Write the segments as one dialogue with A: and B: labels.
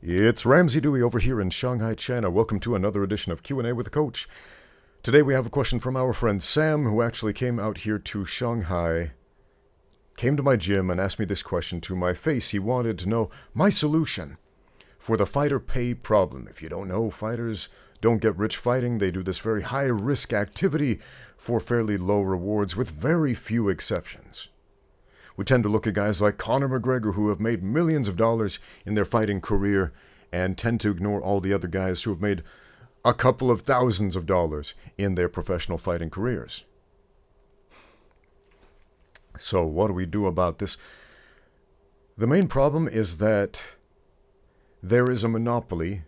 A: It's Ramsey Dewey over here in Shanghai, China. Welcome to another edition of Q&A with the Coach. Today we have a question from our friend Sam, who actually came out here to Shanghai, came to my gym and asked me this question to my face. He wanted to know my solution for the fighter pay problem. If you don't know, fighters don't get rich fighting. They do this very high-risk activity for fairly low rewards with very few exceptions. We tend to look at guys like Conor McGregor who have made millions of dollars in their fighting career and tend to ignore all the other guys who have made a couple of thousands of dollars in their professional fighting careers. So what do we do about this? The main problem is that there is a monopoly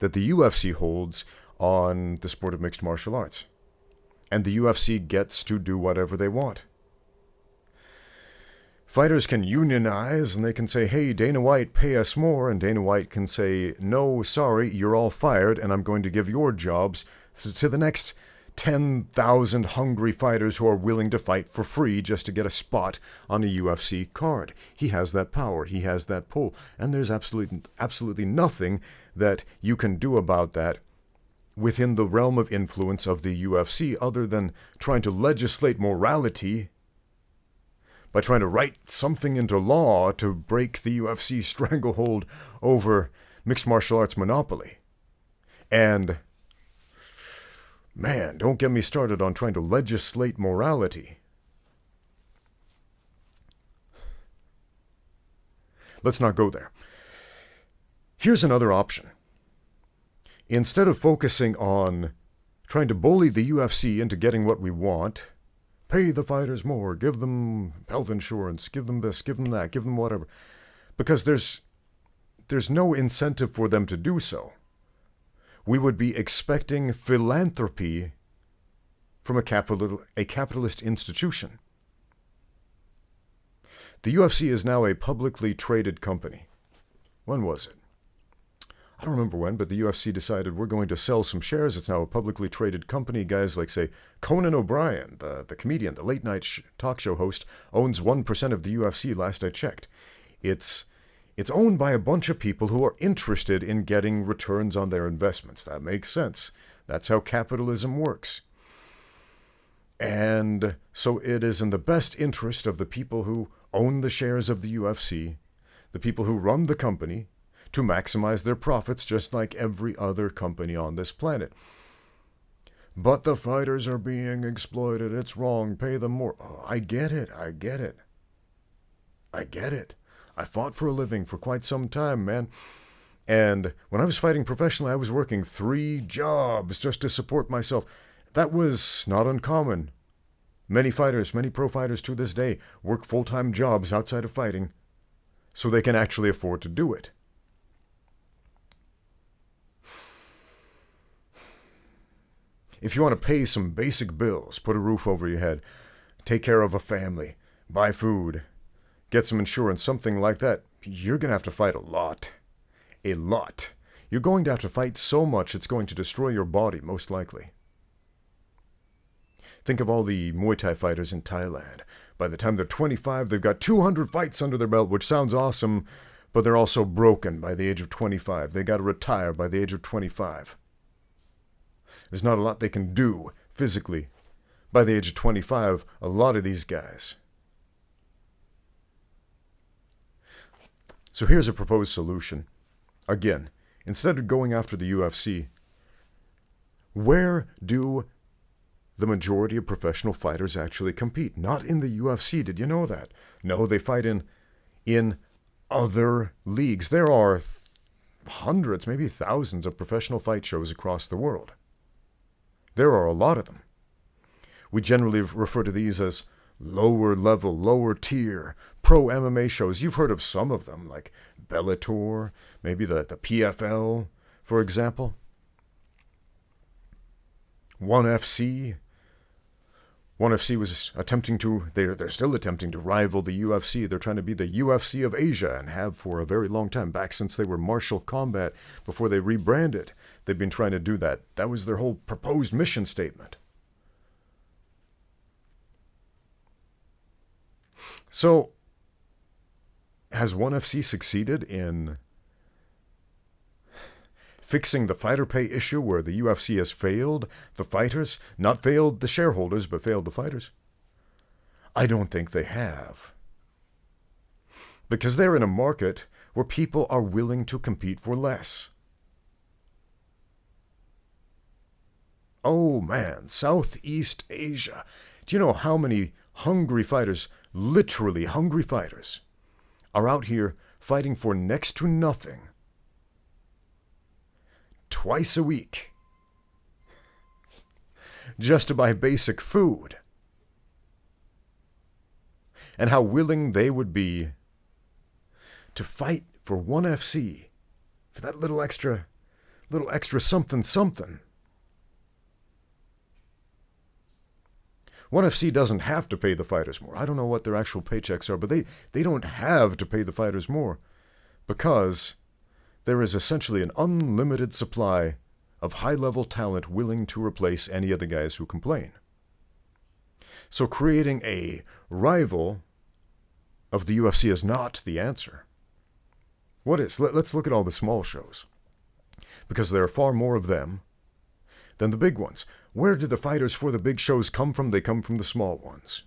A: that the UFC holds on the sport of mixed martial arts. And the UFC gets to do whatever they want. Fighters can unionize and they can say, hey, Dana White, pay us more. And Dana White can say, no, sorry, you're all fired and I'm going to give your jobs to the next 10,000 hungry fighters who are willing to fight for free just to get a spot on a UFC card. He has that power. He has that pull. And there's absolutely nothing that you can do about that within the realm of influence of the UFC other than trying to legislate morality by trying to write something into law to break the UFC's stranglehold over mixed martial arts monopoly. And, man, don't get me started on trying to legislate morality. Let's not go there. Here's another option. Instead of focusing on trying to bully the UFC into getting what we want, pay the fighters more, give them health insurance, give them this, give them that, give them whatever. Because there's no incentive for them to do so. We would be expecting philanthropy from a capitalist institution. The UFC is now a publicly traded company. When was it? I don't remember when, but the UFC decided we're going to sell some shares. It's now a publicly traded company. Guys like, say, Conan O'Brien, the comedian, the late-night talk show host, owns 1% of the UFC last I checked. It's owned by a bunch of people who are interested in getting returns on their investments. That makes sense. That's how capitalism works. And so it is in the best interest of the people who own the shares of the UFC, the people who run the company, to maximize their profits just like every other company on this planet. But the fighters are being exploited. It's wrong. Pay them more. Oh, I get it. I fought for a living for quite some time, man. And when I was fighting professionally, I was working 3 jobs just to support myself. That was not uncommon. Many fighters, many pro fighters to this day, work full-time jobs outside of fighting so they can actually afford to do it. If you want to pay some basic bills, put a roof over your head, take care of a family, buy food, get some insurance, something like that, you're going to have to fight a lot. A lot. You're going to have to fight so much it's going to destroy your body, most likely. Think of all the Muay Thai fighters in Thailand. By the time they're 25, they've got 200 fights under their belt, which sounds awesome, but they're also broken by the age of 25. They got to retire by the age of 25. There's not a lot they can do physically by the age of 25, a lot of these guys. So here's a proposed solution. Again, instead of going after the UFC, where do the majority of professional fighters actually compete? Not in the UFC. Did you know that? No, they fight in other leagues. There are hundreds, maybe thousands of professional fight shows across the world. There are a lot of them. We generally refer to these as lower level, lower tier, pro MMA shows. You've heard of some of them, like Bellator, maybe the PFL, for example. 1FC. 1FC was attempting to, they're still attempting to rival the UFC. They're trying to be the UFC of Asia and have for a very long time, back since they were Martial Combat before they rebranded. They've been trying to do that. That was their whole proposed mission statement. So, has 1FC succeeded in fixing the fighter pay issue where the UFC has failed the fighters, not failed the shareholders, but failed the fighters? I don't think they have. Because they're in a market where people are willing to compete for less. Oh man, Southeast Asia. Do you know how many hungry fighters, literally hungry fighters, are out here fighting for next to nothing twice a week just to buy basic food? And how willing they would be to fight for one FC, for that little extra something something. One FC doesn't have to pay the fighters more. I don't know what their actual paychecks are, but they don't have to pay the fighters more because there is essentially an unlimited supply of high-level talent willing to replace any of the guys who complain. So creating a rival of the UFC is not the answer. What is? Let's look at all the small shows, because there are far more of them than the big ones. Where do the fighters for the big shows come from? They come from the small ones.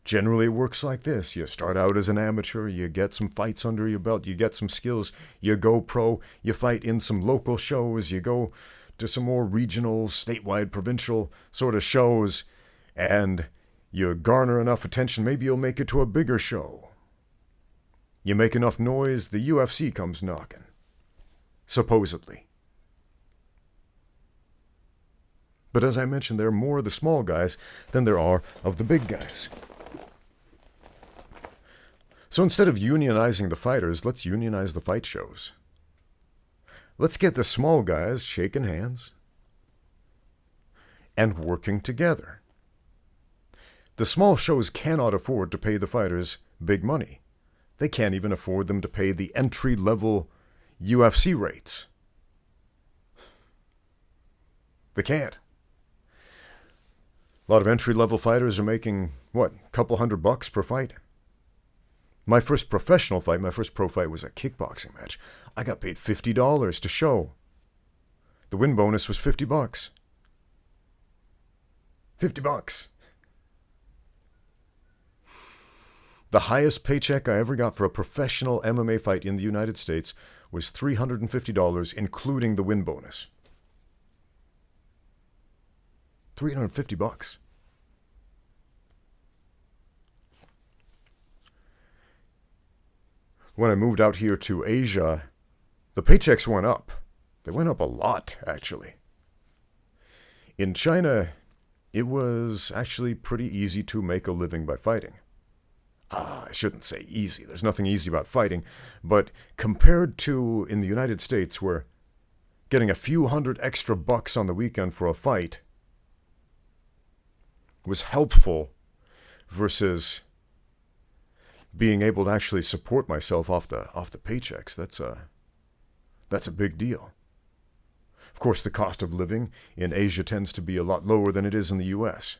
A: Generally, it works like this. You start out as an amateur, you get some fights under your belt, you get some skills, you go pro, you fight in some local shows, you go to some more regional, statewide, provincial sort of shows, and you garner enough attention, maybe you'll make it to a bigger show. You make enough noise, the UFC comes knocking. Supposedly. But as I mentioned, there are more of the small guys than there are of the big guys. So instead of unionizing the fighters, let's unionize the fight shows. Let's get the small guys shaking hands and working together. The small shows cannot afford to pay the fighters big money. They can't even afford them to pay the entry-level UFC rates. They can't. A lot of entry-level fighters are making, a couple $100 per fight? My first professional fight, my first pro fight was a kickboxing match. I got paid $50 to show. The win bonus was $50. $50. The highest paycheck I ever got for a professional MMA fight in the United States was $350, including the win bonus. $350. When I moved out here to Asia, the paychecks went up. They went up a lot, actually. In China, it was actually pretty easy to make a living by fighting. I shouldn't say easy. There's nothing easy about fighting. But compared to in the United States, where getting a few hundred extra bucks on the weekend for a fight was helpful versus being able to actually support myself off the paychecks, that's a big deal. Of course, the cost of living in Asia tends to be a lot lower than it is in the U.S.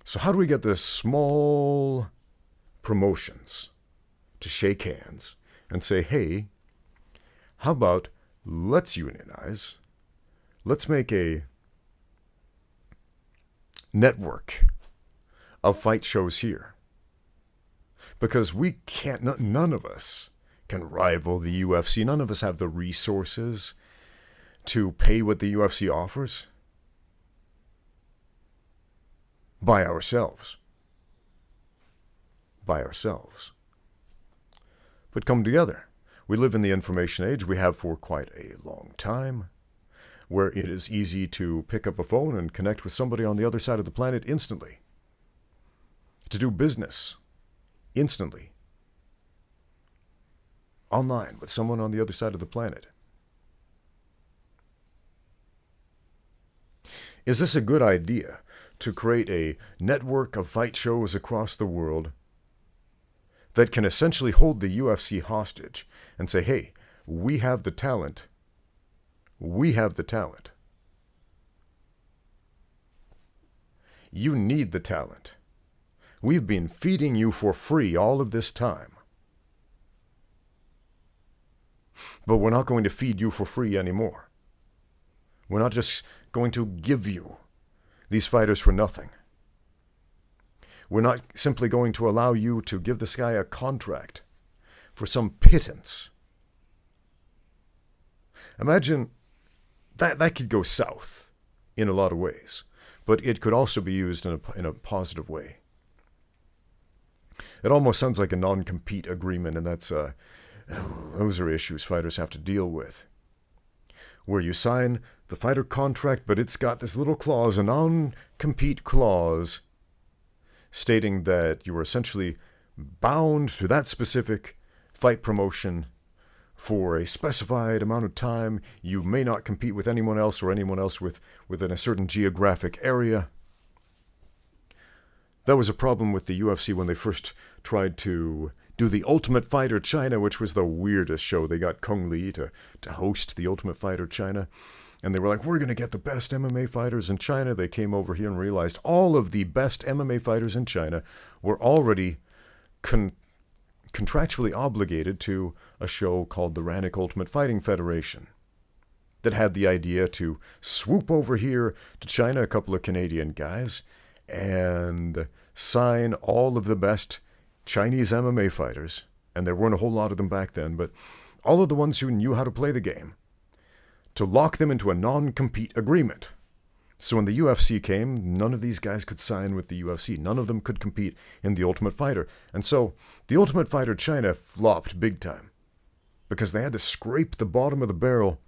A: So how do we get the small promotions to shake hands and say, hey, how about let's unionize? Let's make a network of fight shows here. Because we can't, none of us can rival the UFC. None of us have the resources to pay what the UFC offers by ourselves. By ourselves. But come together. We live in the information age. We have for quite a long time, where it is easy to pick up a phone and connect with somebody on the other side of the planet instantly. To do business instantly. Online with someone on the other side of the planet. Is this a good idea to create a network of fight shows across the world that can essentially hold the UFC hostage and say, hey, we have the talent. We have the talent. You need the talent. We've been feeding you for free all of this time. But we're not going to feed you for free anymore. We're not just going to give you these fighters for nothing. We're not simply going to allow you to give this guy a contract for some pittance. Imagine that could go south in a lot of ways, but it could also be used in a positive way. It almost sounds like a non-compete agreement, and those are issues fighters have to deal with. Where you sign the fighter contract, but it's got this little clause, a non-compete clause, stating that you are essentially bound to that specific fight promotion for a specified amount of time. You may not compete with anyone else or anyone else within a certain geographic area. That was a problem with the UFC when they first tried to do the Ultimate Fighter China, which was the weirdest show. They got Kung Lee to host the Ultimate Fighter China. And they were like, we're going to get the best MMA fighters in China. They came over here and realized all of the best MMA fighters in China were already contractually obligated to a show called the Rannick Ultimate Fighting Federation that had the idea to swoop over here to China, a couple of Canadian guys, and sign all of the best Chinese MMA fighters. And there weren't a whole lot of them back then, but all of the ones who knew how to play the game, to lock them into a non-compete agreement. So when the UFC came, none of these guys could sign with the UFC. None of them could compete in the Ultimate Fighter. And so the Ultimate Fighter China flopped big time because they had to scrape the bottom of the barrel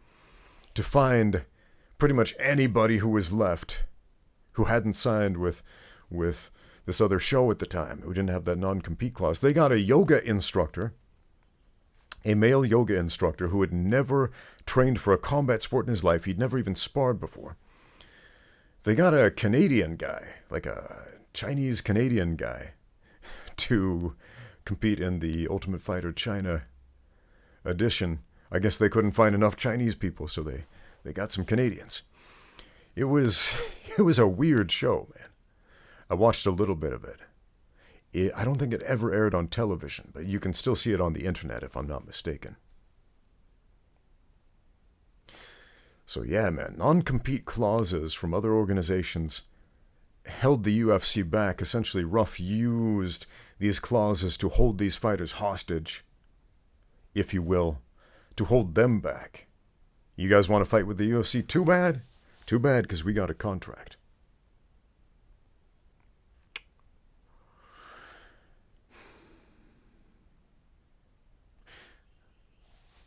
A: to find pretty much anybody who was left who hadn't signed with this other show at the time, who didn't have that non-compete clause. They got a yoga instructor, a male yoga instructor who had never trained for a combat sport in his life. He'd never even sparred before. They got a Canadian guy, like a Chinese-Canadian guy, to compete in the Ultimate Fighter China edition. I guess they couldn't find enough Chinese people, so they got some Canadians. It was a weird show, man. I watched a little bit of it. I don't think it ever aired on television, but you can still see it on the internet if I'm not mistaken. So yeah, man, non-compete clauses from other organizations held the UFC back, essentially used these clauses to hold these fighters hostage, if you will, to hold them back. You guys want to fight with the UFC? Too bad. Too bad, because we got a contract.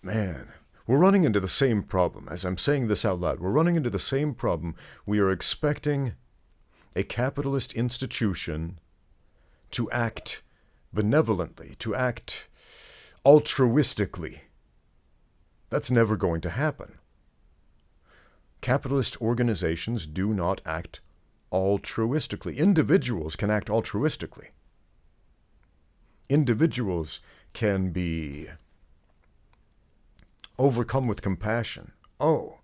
A: Man, we're running into the same problem. As I'm saying this out loud, we're running into the same problem. We are expecting a capitalist institution to act benevolently, to act altruistically. That's never going to happen. Capitalist organizations do not act altruistically. Individuals can act altruistically. Individuals can be overcome with compassion. Oh,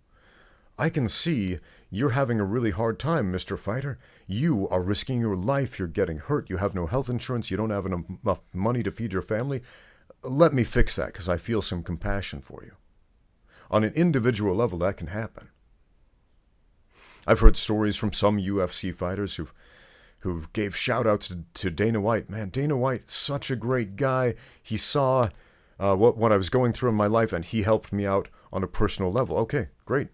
A: I can see you're having a really hard time, Mr. Fighter. You are risking your life. You're getting hurt. You have no health insurance. You don't have enough money to feed your family. Let me fix that because I feel some compassion for you. On an individual level, that can happen. I've heard stories from some UFC fighters who gave shout-outs to Dana White. Man, Dana White, such a great guy. He saw what I was going through in my life, and he helped me out on a personal level. Okay, great.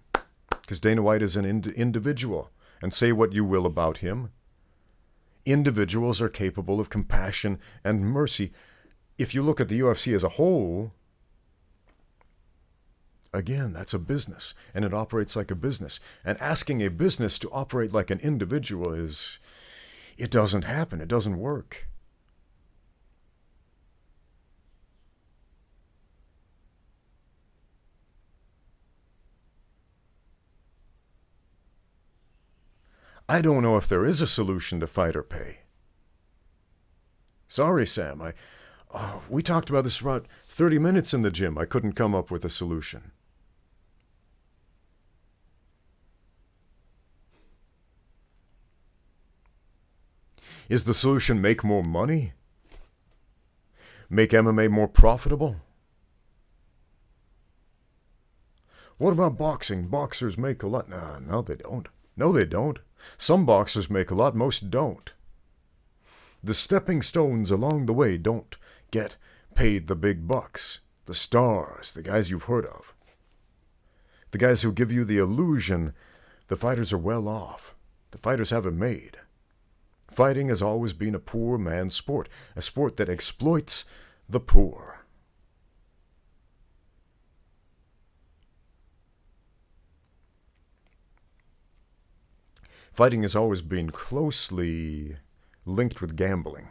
A: Because Dana White is an individual. And say what you will about him. Individuals are capable of compassion and mercy. If you look at the UFC as a whole, again, that's a business, and it operates like a business. And asking a business to operate like an individual it doesn't happen. It doesn't work. I don't know if there is a solution to fighter pay. Sorry, Sam. We talked about this for about 30 minutes in the gym. I couldn't come up with a solution. Is the solution make more money? Make MMA more profitable? What about boxing? Boxers make a lot. No, they don't. No, they don't. Some boxers make a lot, most don't. The stepping stones along the way don't get paid the big bucks. The stars, the guys you've heard of. The guys who give you the illusion the fighters are well off. The fighters have it made. Fighting has always been a poor man's sport, a sport that exploits the poor. Fighting has always been closely linked with gambling.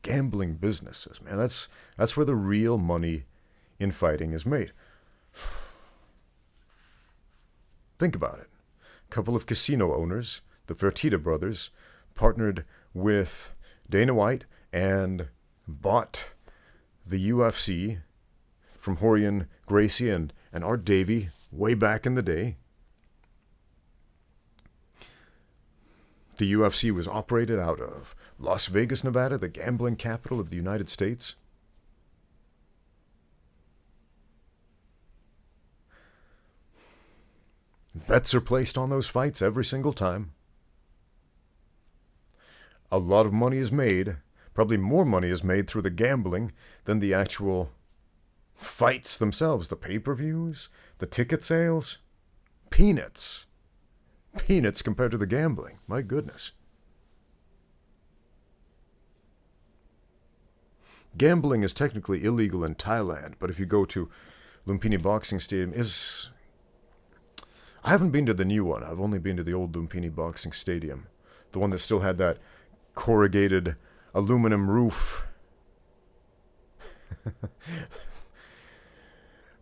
A: Gambling businesses, man. That's where the real money in fighting is made. Think about it. A couple of casino owners, the Fertitta brothers, partnered with Dana White and bought the UFC from Rorion Gracie and Art Davie way back in the day. The UFC was operated out of Las Vegas, Nevada, the gambling capital of the United States. Bets are placed on those fights every single time. A lot of money is made. Probably more money is made through the gambling than the actual fights themselves. The pay-per-views, the ticket sales. Peanuts. Peanuts compared to the gambling. My goodness. Gambling is technically illegal in Thailand, but if you go to Lumpini Boxing Stadium, I haven't been to the new one. I've only been to the old Lumpini Boxing Stadium. The one that still had that corrugated aluminum roof.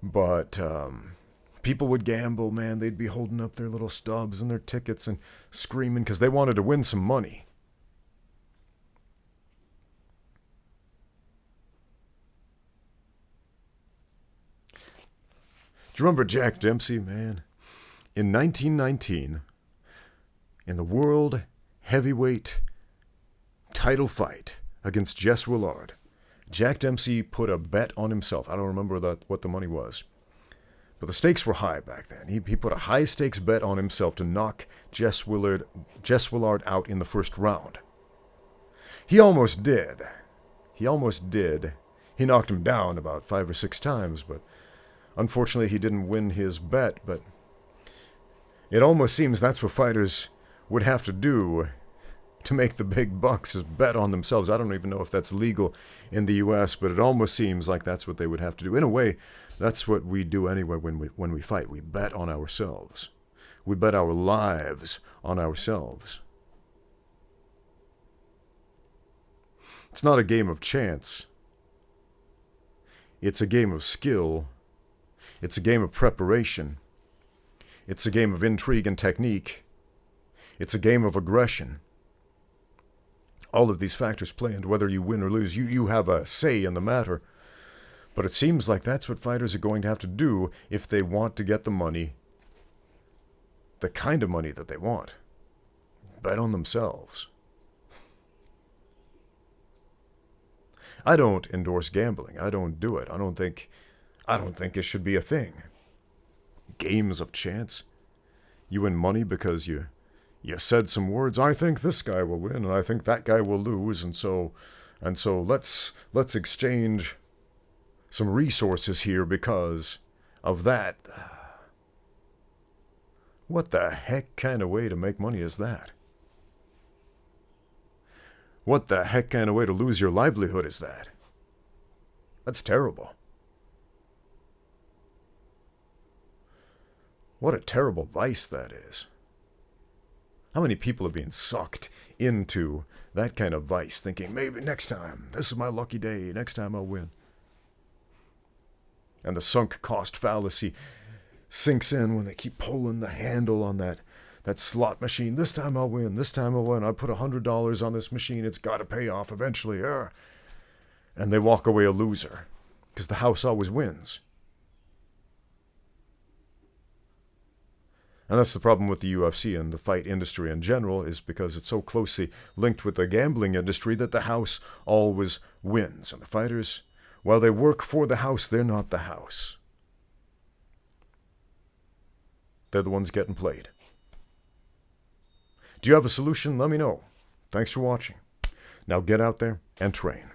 A: But people would gamble, man. They'd be holding up their little stubs and their tickets and screaming because they wanted to win some money. Do you remember Jack Dempsey, man? In 1919, in the world heavyweight title fight against Jess Willard, Jack Dempsey put a bet on himself. I don't remember what the money was. But the stakes were high back then. He put a high-stakes bet on himself to knock Jess Willard out in the first round. He almost did. He knocked him down about 5 or 6 times, but unfortunately he didn't win his bet. But it almost seems that's what fighters would have to do to make the big bucks, is bet on themselves. I don't even know if that's legal in the U.S., but it almost seems like that's what they would have to do. In a way, that's what we do anyway when we fight. We bet on ourselves. We bet our lives on ourselves. It's not a game of chance. It's a game of skill. It's a game of preparation. It's a game of intrigue and technique. It's a game of aggression. All of these factors play into whether you win or lose. You have a say in the matter. But it seems like that's what fighters are going to have to do if they want to get the money, the kind of money that they want. Bet on themselves. I don't endorse gambling. I don't do it. I don't think it should be a thing. Games of chance. You win money because you said some words. I think this guy will win, and I think that guy will lose, and so let's exchange some resources here because of that. What the heck kind of way to make money is that? What the heck kind of way to lose your livelihood is that? That's terrible. What a terrible vice that is. How many people are being sucked into that kind of vice, thinking, maybe next time, this is my lucky day, next time I'll win. And the sunk cost fallacy sinks in when they keep pulling the handle on that slot machine. This time I'll win, this time I'll win. I put $100 on this machine, it's got to pay off eventually. And they walk away a loser, because the house always wins. And that's the problem with the UFC and the fight industry in general, is because it's so closely linked with the gambling industry that the house always wins. And the fighters, while they work for the house, they're not the house. They're the ones getting played. Do you have a solution? Let me know. Thanks for watching. Now get out there and train.